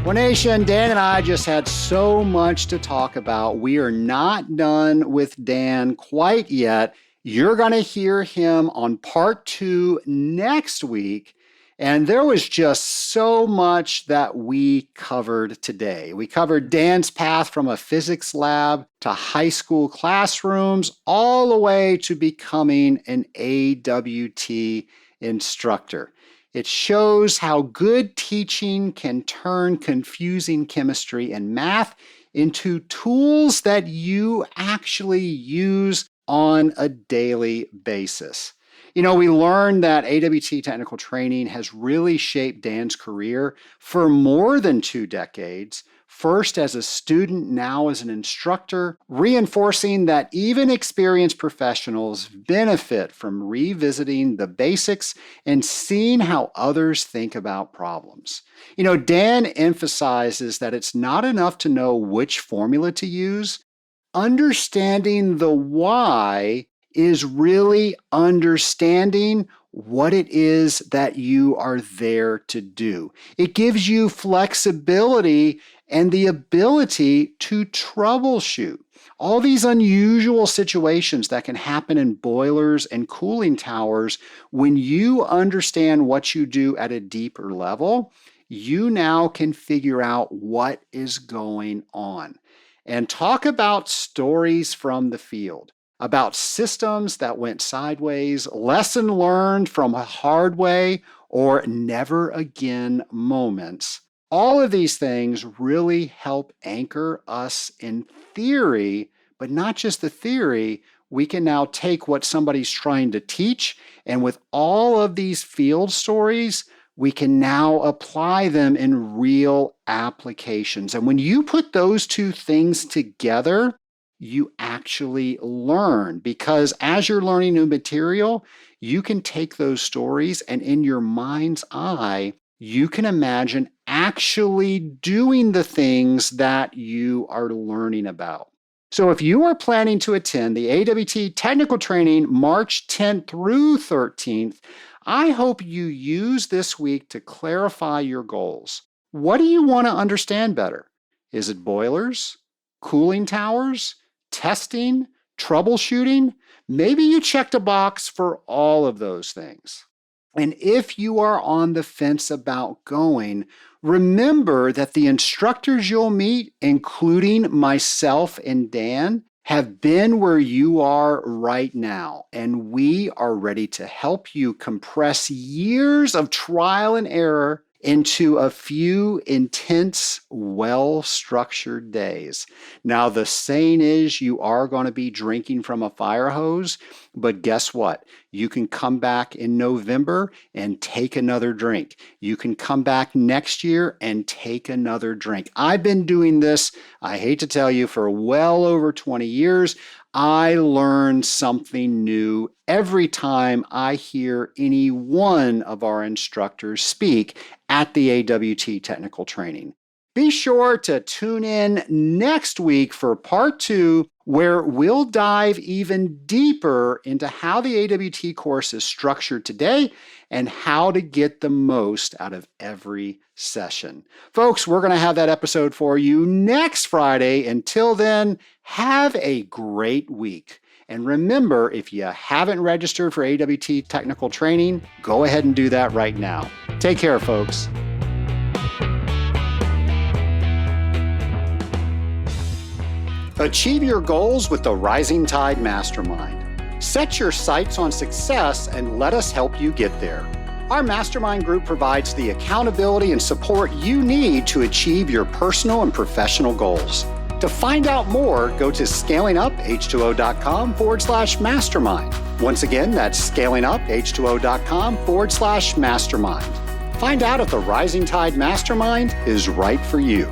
Well, Nation, Dan and I just had so much to talk about. We are not done with Dan quite yet. You're going to hear him on part 2 next week. And there was just so much that we covered today. We covered Dan's path from a physics lab to high school classrooms, all the way to becoming an AWT instructor. It shows how good teaching can turn confusing chemistry and math into tools that you actually use on a daily basis. You know, we learned that AWT technical training has really shaped Dan's career for more than 2 decades, first as a student, now as an instructor, reinforcing that even experienced professionals benefit from revisiting the basics and seeing how others think about problems. Dan emphasizes that it's not enough to know which formula to use. Understanding the why is really understanding what it is that you are there to do. It gives you flexibility and the ability to troubleshoot. All these unusual situations that can happen in boilers and cooling towers, when you understand what you do at a deeper level, you now can figure out what is going on. And talk about stories from the field, about systems that went sideways, lesson learned from a hard way, or never again moments. All of these things really help anchor us in theory, but not just the theory. We can now take what somebody's trying to teach, and with all of these field stories, we can now apply them in real applications. And when you put those two things together, you actually learn, because as you're learning new material, you can take those stories and in your mind's eye, you can imagine actually doing the things that you are learning about. So if you are planning to attend the AWT Technical Training March 10th through 13th, I hope you use this week to clarify your goals. What do you want to understand better? Is it boilers, cooling towers, testing, troubleshooting? Maybe you checked a box for all of those things. And if you are on the fence about going, remember that the instructors you'll meet, including myself and Dan, have been where you are right now, and we are ready to help you compress years of trial and error into a few intense, well-structured days. Now, the saying is you are going to be drinking from a fire hose, but guess what? You can come back in November and take another drink. You can come back next year and take another drink. I've been doing this, I hate to tell you, for well over 20 years. I learn something new every time I hear any one of our instructors speak at the AWT Technical Training. Be sure to tune in next week for part 2, where we'll dive even deeper into how the AWT course is structured today and how to get the most out of every session. Folks, we're going to have that episode for you next Friday. Until then, have a great week. And remember, if you haven't registered for AWT Technical Training, go ahead and do that right now. Take care, folks. Achieve your goals with the Rising Tide Mastermind. Set your sights on success and let us help you get there. Our mastermind group provides the accountability and support you need to achieve your personal and professional goals. To find out more, go to scalinguph2o.com/mastermind. Once again, that's scalinguph2o.com/mastermind. Find out if the Rising Tide Mastermind is right for you.